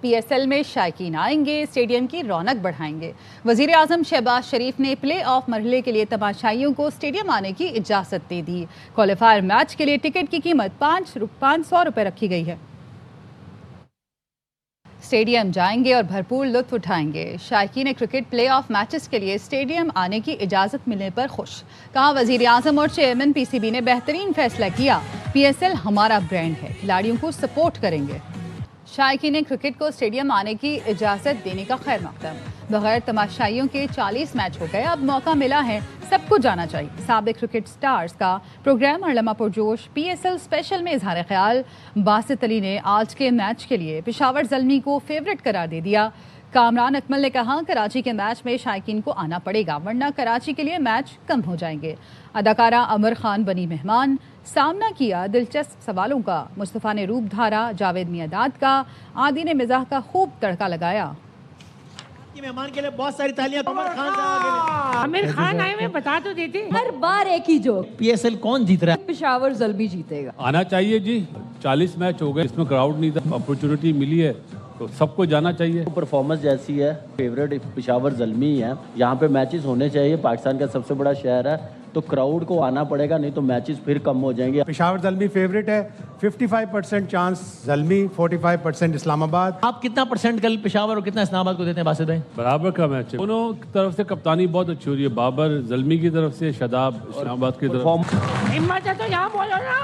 P S L میں شائقین آئیں گے، اسٹیڈیم کی رونق بڑھائیں گے۔ وزیر اعظم شہباز شریف نے پلے آف مرحلے کے لیے تماشائیوں کو اسٹیڈیم آنے کی اجازت دے دی۔ کوالیفائر میچ کے لیے ٹکٹ کی قیمت 500 روپے رکھی گئی ہے۔ اسٹیڈیم جائیں گے اور بھرپور لطف اٹھائیں گے۔ شائقین کرکٹ پلے آف میچز کے لیے اسٹیڈیم آنے کی اجازت ملنے پر خوش۔ کہا وزیر اعظم اور چیئرمین پی سی بی نے بہترین فیصلہ کیا، پی ایس ایل ہمارا برانڈ ہے، کھلاڑیوں کو سپورٹ کریں گے۔ شائقین کرکٹ کو اسٹیڈیم آنے کی اجازت دینے کا خیر مقدم۔ بغیر تماشائیوں کے 40 میچ ہو گئے، اب موقع ملا ہے، سب کو جانا چاہیے۔ سابق کرکٹ سٹارز کا پروگرام اور لمحہ پرجوش پی ایس ایل اسپیشل میں اظہار خیال۔ باسط علی نے آج کے میچ کے لیے پشاور زلمی کو فیورٹ قرار دے دیا۔ کامران اکمل نے کہا کراچی کے میچ میں شائقین کو آنا پڑے گا ورنہ کراچی کے لیے میچ کم ہو جائیں گے۔ اداکارہ امر خان بنی مہمان، سامنا کیا دلچسپ سوالوں کا۔ مصطفیٰ نے روپ دھارا جاوید میاں کا، عادی نے مزاح کا خوب تڑکا لگایا۔ مہمان کے لیے بہت ساری تالیاں عامر خان آئے ہوئے بتا تو دیتے۔ ہر بار ایک ہی جوک، پی ایس ایل کون جیت رہا ہے؟ پشاور زلمی جیتے گا۔ آنا چاہیے جی، 40 میچ ہو گئے، اس میں کراؤڈ نہیں تھا، اپرچونٹی ملی ہے تو سب کو جانا چاہیے۔ پرفارمنس جیسی ہے، فیوریٹ پشاور زلمی ہے، یہاں پہ میچز ہونے چاہیے، پاکستان کا سب سے بڑا شہر ہے تو کراؤڈ کو آنا پڑے گا، نہیں تو میچز پھر کم ہو جائیں گے۔ پشاور زلمی فیوریٹ ہے، 55% چانس زلمی، 45% اسلام آباد۔ آپ کتنا پرسنٹ کل پشاور اور کتنا اسلام آباد کو دیتے ہیں باسط بھائی؟ برابر کا میچ ہے، دونوں طرف سے کپتانی بہت اچھی ہو رہی ہے، بابر زلمی کی طرف سے، شاداب اسلام آباد کی طرف۔ ہمت ہے تو یہاں بولو نا،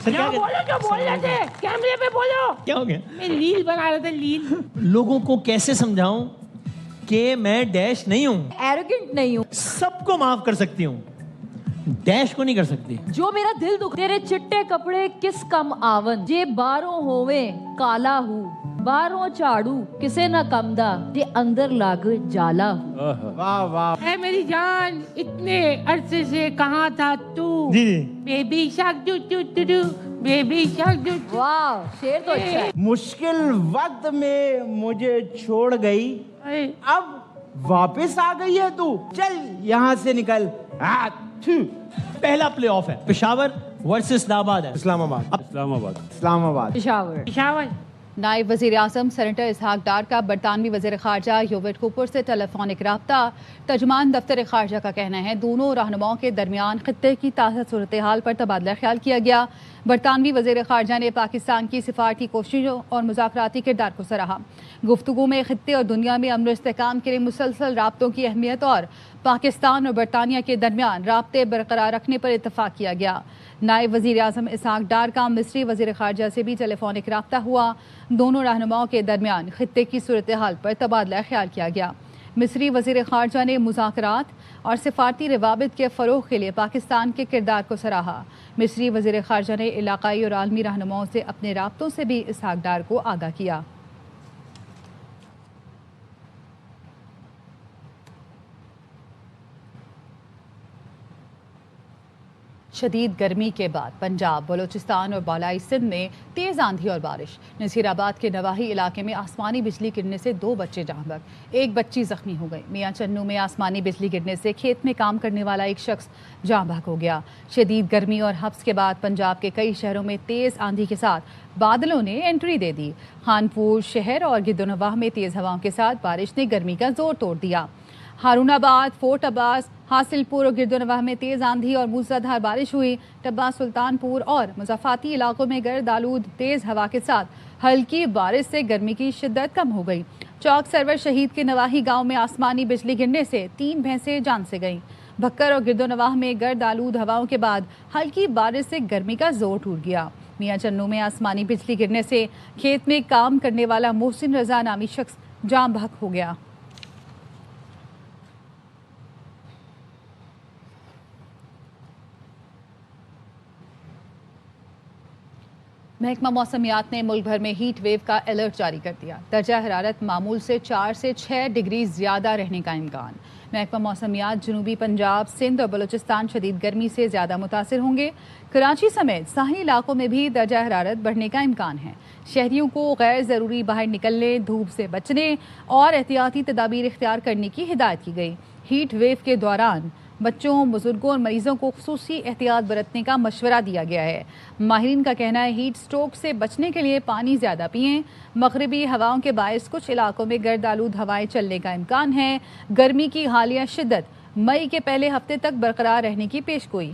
یہاں بولو جو بول رہے تھے، کیمرے پہ بولو۔ کیا ہو گیا؟ میں لیل بنا رہے تھے، لیل۔ لوگوں کو کیسے سمجھاؤں کہ میں ڈیش نہیں ہوں، ایروگنٹ نہیں ہوں، سب کو معاف کر سکتی ہوں، ڈیش کو نہیں کر سکتی۔ جو میرا دل دکھ، تیرے چٹے کپڑے کس کم آون، جے باروں ہووے کالا ہوں، باروں چاڑو کسے نہ کم دا، جے اندر لاگ جالا ہوں۔ واہ واہ، اے میری جان، اتنے عرصے سے کہاں تھا تو؟ جی جی، baby shark doo doo doo doo, baby shark doo doo. واہ، شیر تو اچھا ہے۔ مشکل وقت میں مجھے چھوڑ گئی، اب واپس آ گئی ہے تو، چل یہاں سے نکل۔ پہلا پلے آف ہے پشاور ورسز اسلام آباد ہے۔ اسلام آباد، اسلام آباد، اسلام آباد۔ پشاور۔ پشاور۔ نائب وزیر اعظم سینیٹر اسحاق ڈار کا برطانوی وزیر خارجہ یوویٹ کوپر سے ٹیلی فونک رابطہ۔ ترجمان دفتر خارجہ کا کہنا ہے دونوں رہنماؤں کے درمیان خطے کی تازہ صورتحال پر تبادلہ خیال کیا گیا۔ برطانوی وزیر خارجہ نے پاکستان کی سفارتی کوششوں اور مذاکراتی کردار کو سراہا۔ گفتگو میں خطے اور دنیا میں امن و استحکام کے لیے مسلسل رابطوں کی اہمیت اور پاکستان اور برطانیہ کے درمیان رابطے برقرار رکھنے پر اتفاق کیا گیا۔ نائب وزیر اعظم اسحاق ڈار کا مصری وزیر خارجہ سے بھی ٹیلی فونک رابطہ ہوا۔ دونوں رہنماؤں کے درمیان خطے کی صورتحال پر تبادلہ خیال کیا گیا۔ مصری وزیر خارجہ نے مذاکرات اور سفارتی روابط کے فروغ کے لیے پاکستان کے کردار کو سراہا۔ مصری وزیر خارجہ نے علاقائی اور عالمی رہنماؤں سے اپنے رابطوں سے بھی اسحاق ڈار کو آگاہ کیا۔ شدید گرمی کے بعد پنجاب، بلوچستان اور بالائی سندھ میں تیز آندھی اور بارش۔ نصیر آباد کے نواحی علاقے میں آسمانی بجلی گرنے سے 2 بچے جاں بحق، 1 بچی زخمی ہو گئی۔ میاں چنو میں آسمانی بجلی گرنے سے کھیت میں کام کرنے والا ایک شخص جاں بحق ہو گیا۔ شدید گرمی اور حبس کے بعد پنجاب کے کئی شہروں میں تیز آندھی کے ساتھ بادلوں نے انٹری دے دی۔ خانپور شہر اور گردونواہ میں تیز ہواؤں کے ساتھ بارش نے گرمی کا زور توڑ دیا۔ ہارون آباد، فورٹ عباس، حاصل پور اور گردونواہ میں تیز آندھی اور موسلادھار بارش ہوئی۔ ٹبہ، سلطان پور اور مضافاتی علاقوں میں گرد آلود تیز ہوا کے ساتھ ہلکی بارش سے گرمی کی شدت کم ہو گئی۔ چوک سرور شہید کے نواحی گاؤں میں آسمانی بجلی گرنے سے 3 بھینسیں جان سے گئیں۔ بھکر اور گردونواہ میں گرد آلود ہواؤں کے بعد ہلکی بارش سے گرمی کا زور ٹوٹ گیا۔ میاں چنو میں آسمانی بجلی گرنے سے کھیت میں کام کرنے والا محسن رضا نامی شخص جاں بحق ہو گیا۔ محکمہ موسمیات نے ملک بھر میں ہیٹ ویو کا الرٹ جاری کر دیا۔ درجہ حرارت معمول سے 4 سے 6 ڈگری زیادہ رہنے کا امکان۔ محکمہ موسمیات جنوبی پنجاب، سندھ اور بلوچستان شدید گرمی سے زیادہ متاثر ہوں گے۔ کراچی سمیت ساحلی علاقوں میں بھی درجہ حرارت بڑھنے کا امکان ہے۔ شہریوں کو غیر ضروری باہر نکلنے، دھوپ سے بچنے اور احتیاطی تدابیر اختیار کرنے کی ہدایت کی گئی۔ ہیٹ ویو کے دوران بچوں، بزرگوں اور مریضوں کو خصوصی احتیاط برتنے کا مشورہ دیا گیا ہے۔ ماہرین کا کہنا ہے ہیٹ سٹروک سے بچنے کے لیے پانی زیادہ پئیں۔ مغربی ہواؤں کے باعث کچھ علاقوں میں گرد آلود ہوائیں چلنے کا امکان ہے۔ گرمی کی حالیہ شدت مئی کے پہلے ہفتے تک برقرار رہنے کی پیشگوئی۔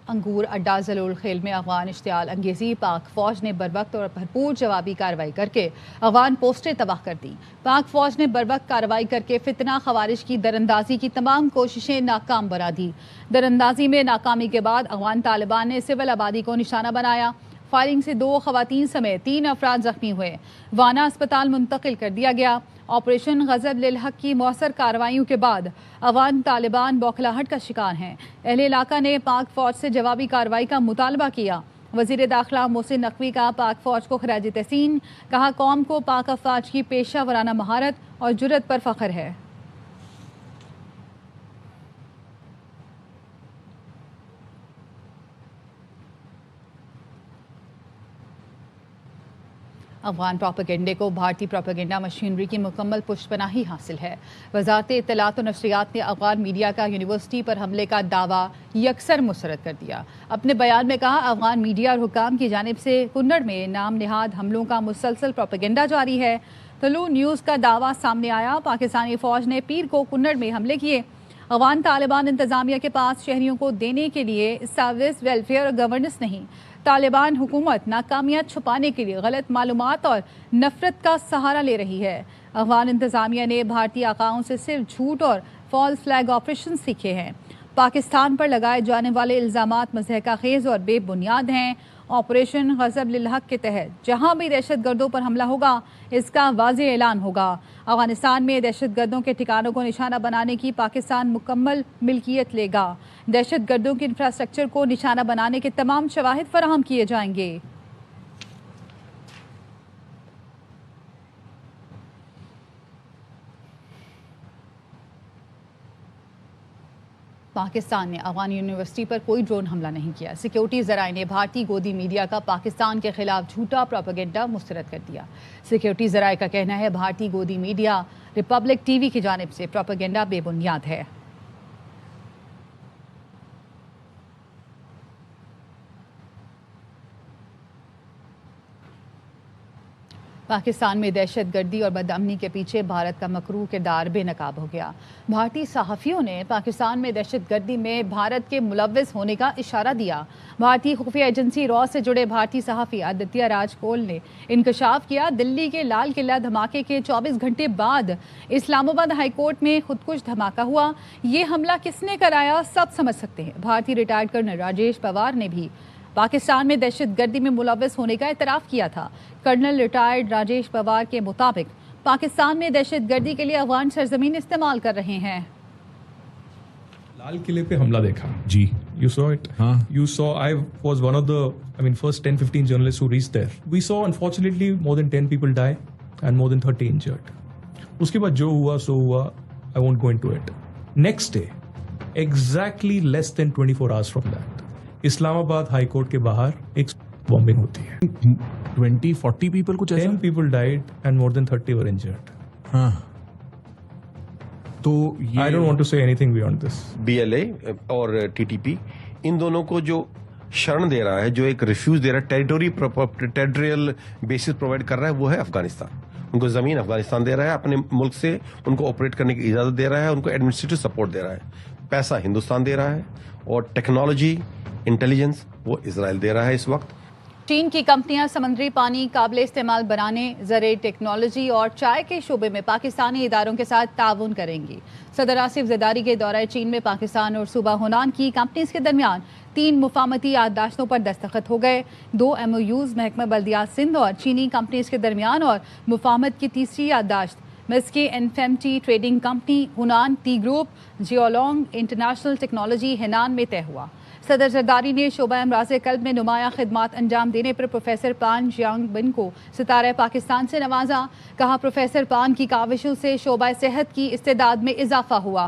انگور اڈا ذلول خیل میں افغان اشتعال انگیزی، پاک فوج نے بروقت اور بھرپور جوابی کارروائی کر کے افغان پوسٹیں تباہ کر دیں۔ پاک فوج نے بروقت کارروائی کر کے فتنہ خوارج کی دراندازی کی تمام کوششیں ناکام بنا دی۔ دراندازی میں ناکامی کے بعد افغان طالبان نے سول آبادی کو نشانہ بنایا۔ فائرنگ سے 2 خواتین سمیت 3 افراد زخمی ہوئے۔ وانا اسپتال منتقل کر دیا گیا۔ آپریشن غضب للحق کی مؤثر کارروائیوں کے بعد افغان طالبان بوکھلاہٹ کا شکار ہیں۔ اہل علاقہ نے پاک فوج سے جوابی کارروائی کا مطالبہ کیا۔ وزیر داخلہ محسن نقوی کا پاک فوج کو خراج تحسین، کہا قوم کو پاک افواج کی پیشہ ورانہ مہارت اور جرأت پر فخر ہے۔ افغان پروپیگنڈے کو بھارتی پروپیگنڈا مشینری کی مکمل پشت پناہی حاصل ہے۔ وزارت اطلاعات و نشریات نے افغان میڈیا کا یونیورسٹی پر حملے کا دعویٰ یکسر مسترد کر دیا۔ اپنے بیان میں کہا افغان میڈیا اور حکام کی جانب سے کنڑ میں نام نہاد حملوں کا مسلسل پروپیگنڈا جاری ہے۔ طلوع نیوز کا دعویٰ سامنے آیا، پاکستانی فوج نے پیر کو کنڑ میں حملے کیے۔ افغان طالبان انتظامیہ کے پاس شہریوں کو دینے کے لیے سروس، ویلفیئر اور گورننس نہیں۔ طالبان حکومت ناکامیاں چھپانے کے لیے غلط معلومات اور نفرت کا سہارا لے رہی ہے۔ افغان انتظامیہ نے بھارتی آقاؤں سے صرف جھوٹ اور فالس فلیگ آپریشن سیکھے ہیں۔ پاکستان پر لگائے جانے والے الزامات مضحکہ خیز اور بے بنیاد ہیں۔ آپریشن غضب للحق کے تحت جہاں بھی دہشت گردوں پر حملہ ہوگا اس کا واضح اعلان ہوگا۔ افغانستان میں دہشت گردوں کے ٹھکانوں کو نشانہ بنانے کی پاکستان مکمل ملکیت لے گا۔ دہشت گردوں کے انفراسٹرکچر کو نشانہ بنانے کے تمام شواہد فراہم کیے جائیں گے۔ پاکستان نے افغان یونیورسٹی پر کوئی ڈرون حملہ نہیں کیا۔ سیکیورٹی ذرائع نے بھارتی گودی میڈیا کا پاکستان کے خلاف جھوٹا پروپیگنڈا مسترد کر دیا۔ سیکیورٹی ذرائع کا کہنا ہے بھارتی گودی میڈیا ریپبلک ٹی وی کی جانب سے پروپیگنڈا بے بنیاد ہے۔ پاکستان میں دہشت گردی اور بدامنی کے پیچھے بھارت کا مکروہ کردار بے نقاب ہو گیا۔ بھارتی صحافیوں نے پاکستان میں دہشت گردی میں بھارت کے ملوث ہونے کا اشارہ دیا۔ بھارتی خفیہ ایجنسی را سے جڑے بھارتی صحافی آدتیہ راج کول نے انکشاف کیا، دلی کے لال قلعہ دھماکے کے 24 گھنٹے بعد اسلام آباد ہائی کورٹ میں خودکش دھماکہ ہوا۔ یہ حملہ کس نے کرایا سب سمجھ سکتے ہیں۔ بھارتی ریٹائرڈ کرنل راجیش پوار نے بھی پاکستان میں دہشت گردی میں ملوث ہونے کا اعتراف کیا تھا۔ کرنل ریٹائرڈ راجیش پوار کے مطابق پاکستان میں دہشت گردی کے لیے افغان سرزمین استعمال کر رہے ہیں۔ لال قلعے پہ حملہ دیکھا جی، you saw it. You saw, I was one of the, first 10-15 journalists who reached there. We saw unfortunately more than 10 people die and more than 30 injured. اس کے بعد جو ہوا سو ہوا, I won't go into it. Next day, exactly less than 24 hours from that, اسلام آباد high court کے باہر ایک bombing ہوتی ہے۔ 20-40 پیپل کچھ ایسا؟ 10 people died and more than 30 were injured. ہاں تو I don't want to say anything beyond this. BLA اور TTP ان دونوں کو جو شرن دے رہا ہے، جو ایک ریفیوز دے رہا ہے، ٹیریٹوریل بیسس پرووائڈ کر رہا ہے، وہ ہے افغانستان۔ ان کو زمین افغانستان دے رہا ہے، اپنے ملک سے ان کو آپریٹ کرنے کی اجازت دے رہا ہے، ان کو ایڈمنسٹریٹو سپورٹ دے رہا ہے، پیسہ ہندوستان دے رہا ہے، اور ٹیکنالوجی انٹیلیجنس وہ اسرائیل دے رہا ہے اس وقت۔ چین کی کمپنیاں سمندری پانی قابل استعمال بنانے، زرعی ٹیکنالوجی اور چائے کے شعبے میں پاکستانی اداروں کے ساتھ تعاون کریں گی۔ صدر آصف زرداری کے دورہ چین میں پاکستان اور صوبہ ہونان کی کمپنیز کے درمیان 3 مفاہمتی یادداشتوں پر دستخط ہو گئے۔ 2 MOUs محکمہ بلدیات سندھ اور چینی کمپنیز کے درمیان، اور مفاہمت کی تیسری یادداشت مسکی infinity trading company, Hunan tea group, Jiulong international technology Hainan میں طے ہوا۔ صدر زرداری نے شعبہ امراض قلب میں نمایاں خدمات انجام دینے پر پروفیسر پان جیانگ بن کو ستارہ پاکستان سے نوازا۔ کہا پروفیسر پان کی کاوشوں سے شعبہ صحت کی استعداد میں اضافہ ہوا۔